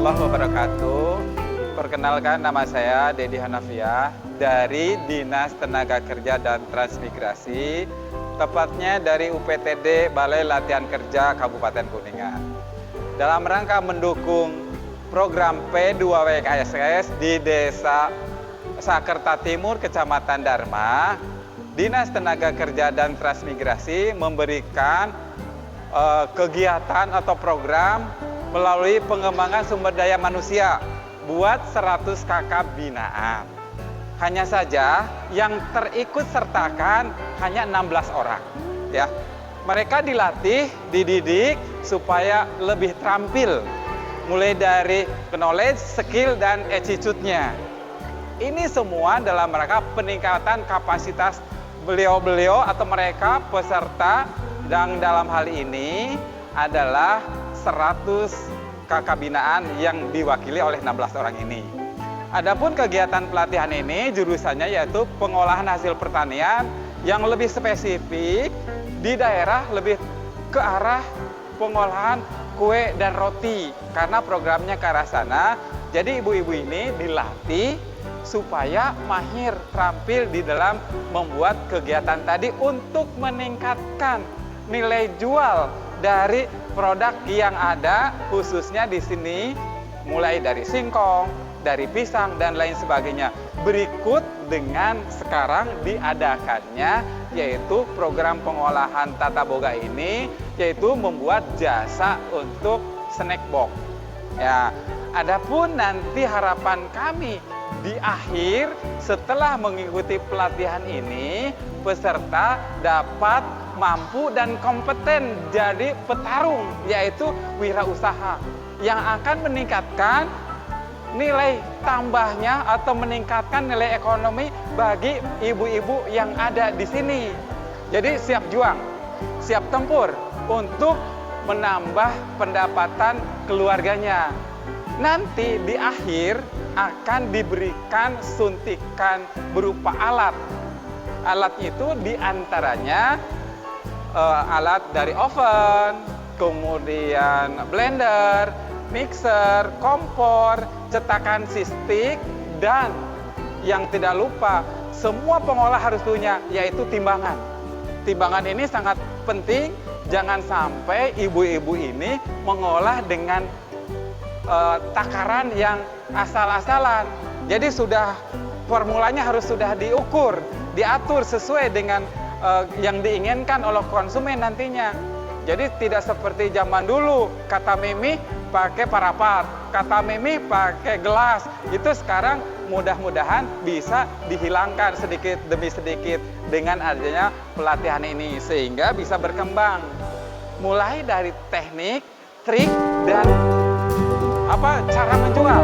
warahmatullahi wabarakatuh. Perkenalkan, nama saya Dedi Hanafiah dari Dinas Tenaga Kerja dan Transmigrasi, tepatnya dari UPTD Balai Latihan Kerja Kabupaten Kuningan. Dalam rangka mendukung program P2WKSS di Desa Sakerta Timur, Kecamatan Dharma, Dinas Tenaga Kerja dan Transmigrasi memberikan kegiatan atau program melalui pengembangan sumber daya manusia buat 100 kakak binaan. Hanya saja yang terikut sertakan hanya 16 orang. Ya, mereka dilatih, dididik supaya lebih terampil, mulai dari knowledge, skill, dan attitude-nya. Ini semua dalam rangka peningkatan kapasitas beliau-beliau atau mereka peserta, dan dalam hal ini adalah 100 kakak binaan yang diwakili oleh 16 orang ini. Adapun kegiatan pelatihan ini jurusannya yaitu pengolahan hasil pertanian yang lebih spesifik di daerah lebih ke arah pengolahan kue dan roti karena programnya ke arah sana. Jadi ibu-ibu ini dilatih supaya mahir terampil di dalam membuat kegiatan tadi untuk meningkatkan nilai jual dari produk yang ada, khususnya di sini mulai dari singkong, dari pisang dan lain sebagainya. Berikut dengan sekarang diadakannya yaitu program pengolahan tata boga ini, yaitu membuat jasa untuk snack box. Ya, adapun nanti harapan kami di akhir setelah mengikuti pelatihan ini, peserta dapat mampu dan kompeten jadi petarung, yaitu wirausaha yang akan meningkatkan nilai tambahnya atau meningkatkan nilai ekonomi bagi ibu-ibu yang ada di sini. Jadi siap juang, siap tempur untuk menambah pendapatan keluarganya. Nanti di akhir akan diberikan suntikan berupa alat. Alat itu diantaranya alat dari oven, kemudian blender, mixer, kompor, cetakan sistik, dan yang tidak lupa semua pengolah harus punya yaitu timbangan. Timbangan ini sangat penting, jangan sampai ibu-ibu ini mengolah dengan takaran yang asal-asalan. Jadi formulanya harus sudah diukur, diatur sesuai dengan yang diinginkan oleh konsumen nantinya. Jadi tidak seperti zaman dulu, kata Mimi pakai parapat, kata Mimi pakai gelas. Itu sekarang mudah-mudahan bisa dihilangkan sedikit demi sedikit dengan adanya pelatihan ini sehingga bisa berkembang. Mulai dari teknik, trik, dan cara menjual.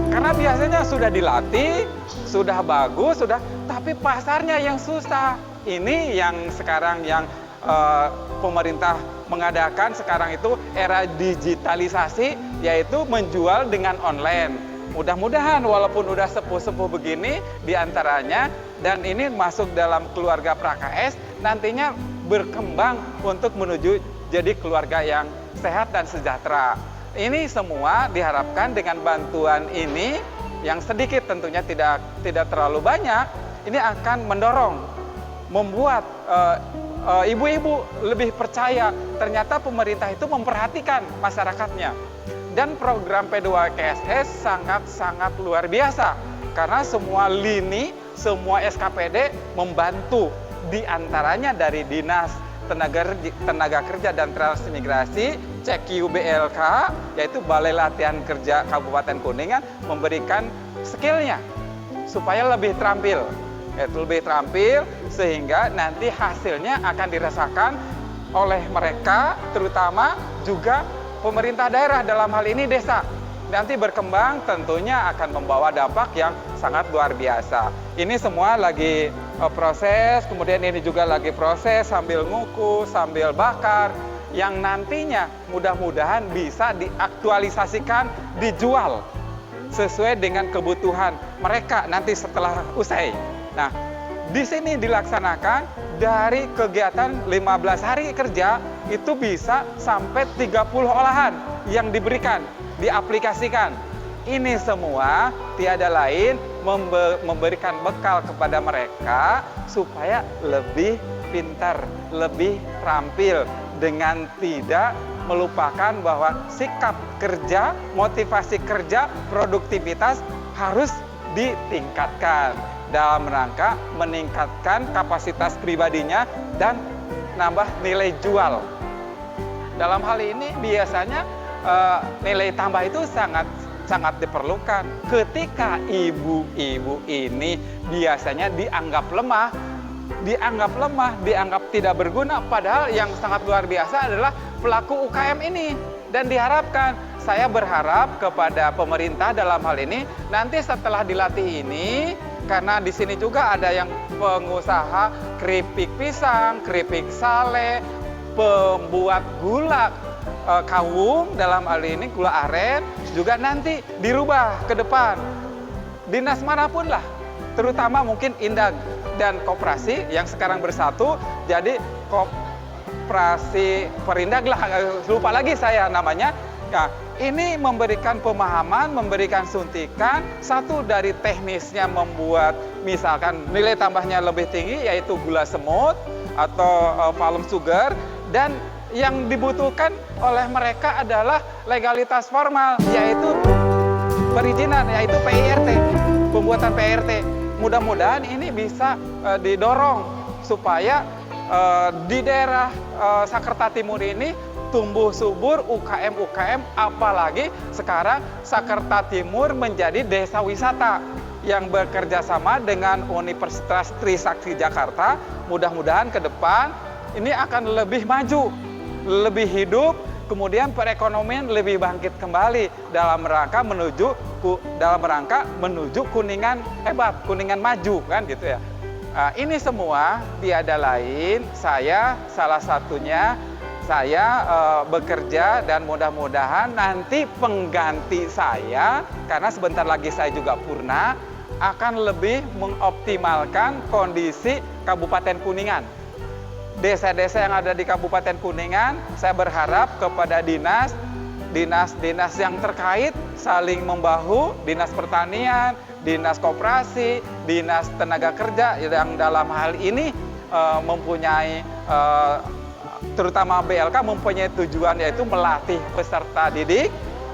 Karena biasanya sudah dilatih, sudah bagus, tapi pasarnya yang susah. Ini yang sekarang yang pemerintah mengadakan sekarang itu era digitalisasi, yaitu menjual dengan online. Mudah-mudahan walaupun udah sepuh-sepuh begini diantaranya, dan ini masuk dalam keluarga Prakas, nantinya berkembang untuk menuju jadi keluarga yang sehat dan sejahtera. Ini semua diharapkan dengan bantuan ini yang sedikit tentunya tidak terlalu banyak, ini akan mendorong, membuat ibu-ibu lebih percaya ternyata pemerintah itu memperhatikan masyarakatnya. Dan program P2KSS sangat-sangat luar biasa karena semua lini, semua SKPD membantu, diantaranya dari Dinas Tenaga Kerja dan Transmigrasi, CQBLK, yaitu Balai Latihan Kerja Kabupaten Kuningan, memberikan skillnya supaya lebih terampil. Yaitu lebih terampil sehingga nanti hasilnya akan dirasakan oleh mereka, terutama juga pemerintah daerah, dalam hal ini desa. Nanti berkembang tentunya akan membawa dampak yang sangat luar biasa. Ini semua lagi proses, kemudian ini juga lagi proses sambil ngukus, sambil bakar, yang nantinya mudah-mudahan bisa diaktualisasikan, dijual sesuai dengan kebutuhan mereka nanti setelah usai. Nah, di sini dilaksanakan dari kegiatan 15 hari kerja itu bisa sampai 30 olahan yang diberikan, diaplikasikan. ini semua tiada lain memberikan bekal kepada mereka supaya lebih pintar, lebih terampil dengan tidak melupakan bahwa sikap kerja, motivasi kerja, produktivitas harus ditingkatkan dalam rangka meningkatkan kapasitas pribadinya dan nambah nilai jual. Dalam hal ini biasanya nilai tambah itu sangat diperlukan. Ketika ibu-ibu ini biasanya dianggap lemah, dianggap tidak berguna, padahal yang sangat luar biasa adalah pelaku UKM ini. Dan diharapkan, saya berharap kepada pemerintah dalam hal ini, nanti setelah dilatih ini, karena di sini juga ada yang pengusaha keripik pisang, keripik sale, pembuat gula kawung, dalam hal ini gula aren, juga nanti dirubah ke depan. Dinas manapun lah, terutama mungkin Indag dan koperasi yang sekarang bersatu, jadi koperasi Perindag lah, lupa lagi saya namanya. Nah, ini memberikan pemahaman, memberikan suntikan, satu dari teknisnya membuat misalkan nilai tambahnya lebih tinggi, yaitu gula semut atau palm sugar, dan yang dibutuhkan oleh mereka adalah legalitas formal, yaitu perizinan, yaitu PIRT, pembuatan PIRT. Mudah-mudahan ini bisa didorong supaya di daerah Sakerta Timur ini tumbuh subur UKM-UKM, apalagi sekarang Sakerta Timur menjadi desa wisata yang bekerja sama dengan Universitas Trisakti Jakarta. Mudah-mudahan ke depan ini akan lebih maju, lebih hidup, kemudian perekonomian lebih bangkit kembali dalam rangka menuju Kuningan hebat, Kuningan maju, kan gitu ya. Nah, ini semua tiada lain, saya salah satunya, saya bekerja dan mudah-mudahan nanti pengganti saya, karena sebentar lagi saya juga purna, akan lebih mengoptimalkan kondisi Kabupaten Kuningan. Desa-desa yang ada di Kabupaten Kuningan, saya berharap kepada dinas yang terkait saling membahu, dinas pertanian, dinas koperasi, dinas tenaga kerja yang dalam hal ini mempunyai terutama BLK mempunyai tujuan yaitu melatih peserta didik,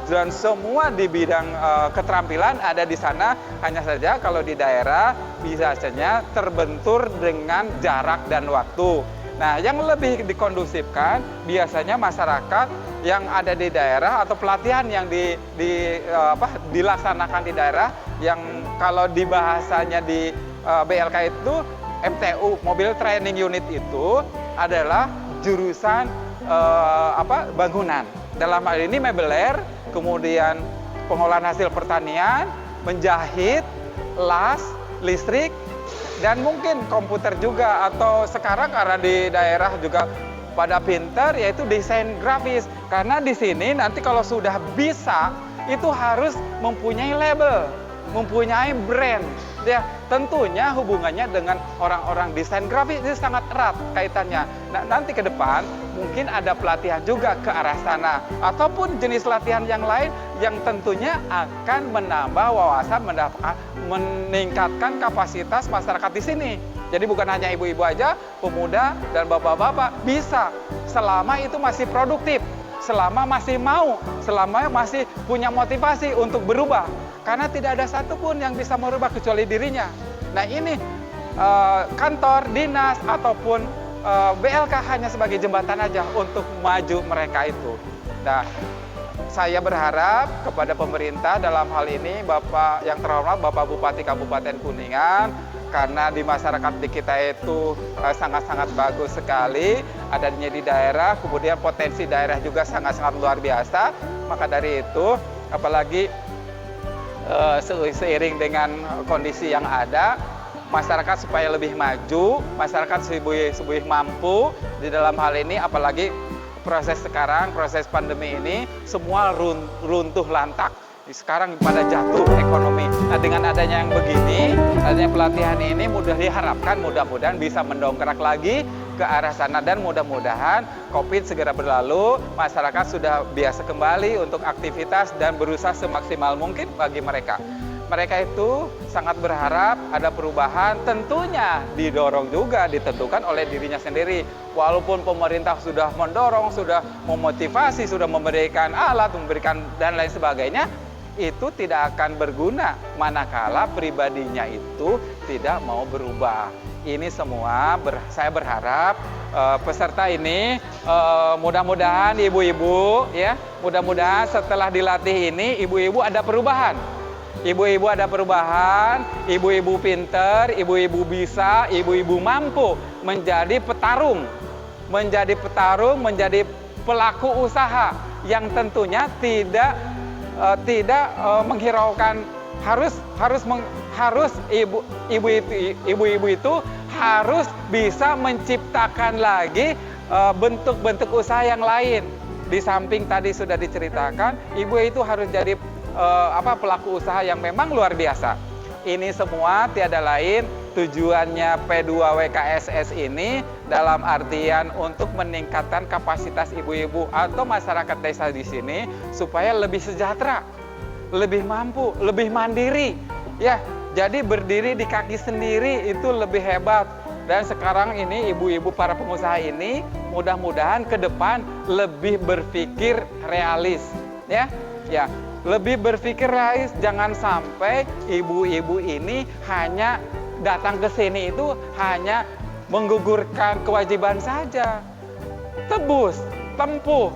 dan semua di bidang keterampilan ada di sana. Hanya saja kalau di daerah biasanya terbentur dengan jarak dan waktu. Nah, yang lebih dikondusifkan biasanya masyarakat yang ada di daerah atau pelatihan yang dilaksanakan di daerah, yang kalau di bahasanya di BLK itu MTU, Mobile Training Unit, itu adalah jurusan bangunan. Dalam hal ini mebeler, kemudian pengolahan hasil pertanian, menjahit, las, listrik, dan mungkin komputer juga, atau sekarang karena di daerah juga pada pintar yaitu desain grafis. Karena di sini nanti kalau sudah bisa itu harus mempunyai label, mempunyai brand. Ya, tentunya hubungannya dengan orang-orang desain grafis itu sangat erat kaitannya. Nah, nanti ke depan mungkin ada pelatihan juga ke arah sana, ataupun jenis latihan yang lain yang tentunya akan menambah wawasan, meningkatkan kapasitas masyarakat di sini. Jadi bukan hanya ibu-ibu aja, pemuda dan bapak-bapak bisa, selama itu masih produktif, selama masih mau, selama masih punya motivasi untuk berubah. Karena tidak ada satupun yang bisa merubah kecuali dirinya. Nah, ini kantor, dinas, ataupun BLK hanya sebagai jembatan aja untuk maju mereka itu. Nah, saya berharap kepada pemerintah dalam hal ini, Bapak yang terhormat, Bapak Bupati Kabupaten Kuningan, karena di masyarakat di kita itu sangat-sangat bagus sekali adanya di daerah, kemudian potensi daerah juga sangat-sangat luar biasa. Maka dari itu, apalagi seiring dengan kondisi yang ada, masyarakat supaya lebih maju, masyarakat lebih mampu di dalam hal ini, apalagi proses sekarang, proses pandemi ini, semua runtuh lantak. Sekarang pada jatuh ekonomi. Nah, dengan adanya yang begini, adanya pelatihan ini mudah diharapkan, mudah-mudahan bisa mendongkrak lagi ke arah sana, dan mudah-mudahan COVID segera berlalu, masyarakat sudah biasa kembali untuk aktivitas dan berusaha semaksimal mungkin bagi mereka. Mereka itu sangat berharap ada perubahan, tentunya didorong juga, ditentukan oleh dirinya sendiri. Walaupun pemerintah sudah mendorong, sudah memotivasi, sudah memberikan alat, memberikan dan lain sebagainya, itu tidak akan berguna manakala pribadinya itu tidak mau berubah. Ini semua saya berharap peserta ini mudah-mudahan ibu-ibu ya, mudah-mudahan setelah dilatih ini ibu-ibu ada perubahan. Ibu-ibu ada perubahan, ibu-ibu pinter, ibu-ibu bisa, ibu-ibu mampu menjadi petarung, menjadi pelaku usaha yang tentunya tidak menghiraukan harus ibu-ibu itu harus bisa menciptakan lagi bentuk-bentuk usaha yang lain. Di samping tadi sudah diceritakan, ibu itu harus jadi pelaku usaha yang memang luar biasa. Ini semua tiada lain tujuannya P2WKSS ini dalam artian untuk meningkatkan kapasitas ibu-ibu atau masyarakat desa di sini supaya lebih sejahtera, lebih mampu, lebih mandiri. Ya, jadi berdiri di kaki sendiri itu lebih hebat. Dan sekarang ini ibu-ibu para pengusaha ini mudah-mudahan ke depan lebih berpikir realis, ya. Lebih berpikir realis, jangan sampai ibu-ibu ini hanya datang ke sini itu hanya menggugurkan kewajiban saja. Tebus, tempuh,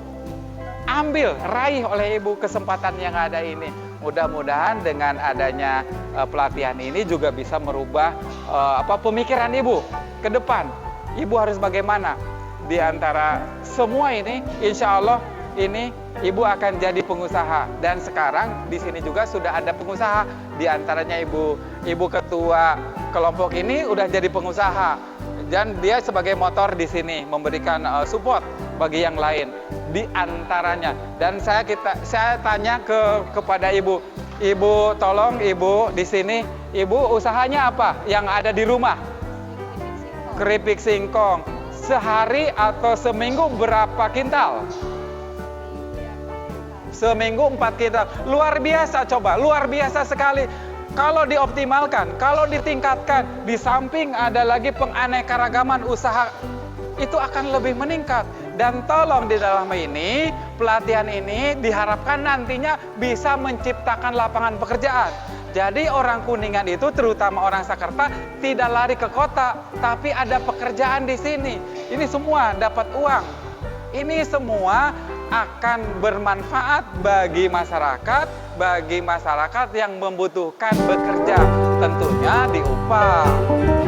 ambil, raih oleh ibu kesempatan yang ada ini. Mudah-mudahan dengan adanya pelatihan ini juga bisa merubah pemikiran ibu ke depan. Ibu harus bagaimana? Di antara semua ini, insya Allah ini ibu akan jadi pengusaha, dan sekarang di sini juga sudah ada pengusaha, di antaranya ibu ketua kelompok ini udah jadi pengusaha, dan dia sebagai motor di sini memberikan support bagi yang lain di antaranya. Dan saya tanya kepada ibu, tolong ibu di sini, ibu usahanya apa yang ada di rumah? Keripik singkong. Sehari atau seminggu berapa kintal? Seminggu 4 kintal. Luar biasa, coba, luar biasa sekali. Kalau dioptimalkan, kalau ditingkatkan, di samping ada lagi penganekaragaman usaha, itu akan lebih meningkat. Dan tolong di dalam ini, pelatihan ini diharapkan nantinya bisa menciptakan lapangan pekerjaan. Jadi orang Kuningan itu, terutama orang Sakerta, tidak lari ke kota, tapi ada pekerjaan di sini. Ini semua dapat uang. Ini semua akan bermanfaat bagi masyarakat yang membutuhkan bekerja, tentunya diupah.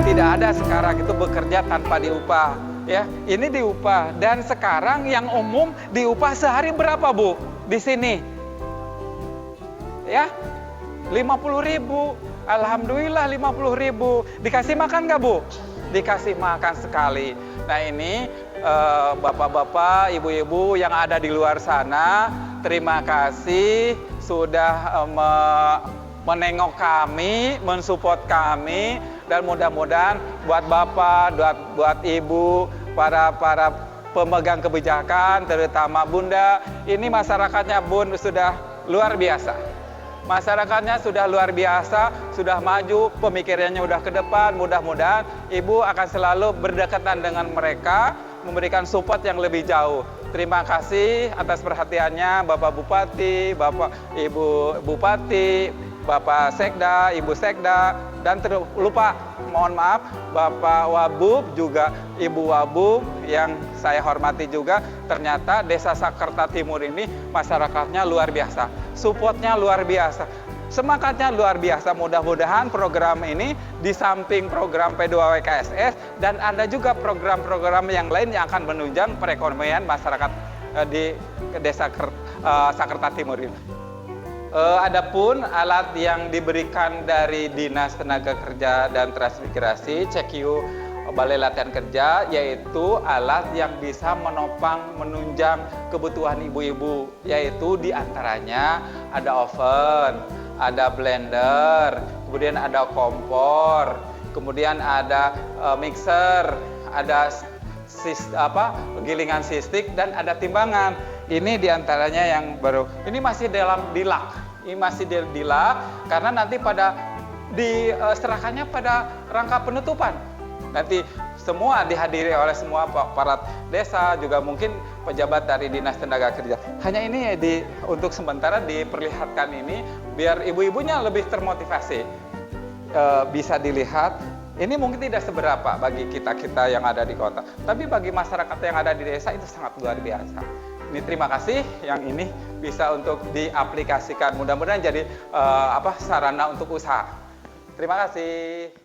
Tidak ada sekarang itu bekerja tanpa diupah, ya. Ini diupah, dan sekarang yang umum diupah sehari berapa, Bu? Di sini, ya, 50.000. Alhamdulillah 50.000. Dikasih makan nggak, Bu? Dikasih makan sekali. Nah ini bapak-bapak, ibu-ibu yang ada di luar sana, terima kasih sudah menengok kami, mensupport kami, dan mudah-mudahan buat bapak, buat ibu, para pemegang kebijakan, terutama Bunda, ini masyarakatnya Bun sudah luar biasa. Masyarakatnya sudah luar biasa, sudah maju, pemikirannya udah ke depan. Mudah-mudahan Ibu akan selalu berdekatan dengan mereka, memberikan support yang lebih jauh. Terima kasih atas perhatiannya Bapak Bupati, Ibu Bupati, Bapak Sekda, Ibu Sekda, dan lupa, mohon maaf, Bapak Wabub, juga Ibu Wabub yang saya hormati juga. Ternyata Desa Sakerta Timur ini masyarakatnya luar biasa, supportnya luar biasa, semangatnya luar biasa. Mudah-mudahan program ini di samping program P2WKSS, dan ada juga program-program yang lain yang akan menunjang perekonomian masyarakat di Desa Sakerta Timur ini. Adapun alat yang diberikan dari Dinas Tenaga Kerja dan Transmigrasi CQ Balai Latihan Kerja, yaitu alat yang bisa menunjang kebutuhan ibu-ibu, yaitu diantaranya ada oven, ada blender, kemudian ada kompor, kemudian ada mixer, ada gilingan sistik dan ada timbangan. Ini diantaranya yang baru. Ini masih dalam dilak. Ini masih dilak karena nanti pada diserahkannya pada rangka penutupan. Nanti semua dihadiri oleh semua aparat desa, juga mungkin pejabat dari Dinas Tenaga Kerja. Hanya ini untuk sementara diperlihatkan ini biar ibu-ibunya lebih termotivasi. Bisa dilihat, ini mungkin tidak seberapa bagi kita-kita yang ada di kota, tapi bagi masyarakat yang ada di desa itu sangat luar biasa. Ini terima kasih yang ini bisa untuk diaplikasikan. Mudah-mudahan jadi sarana untuk usaha. Terima kasih.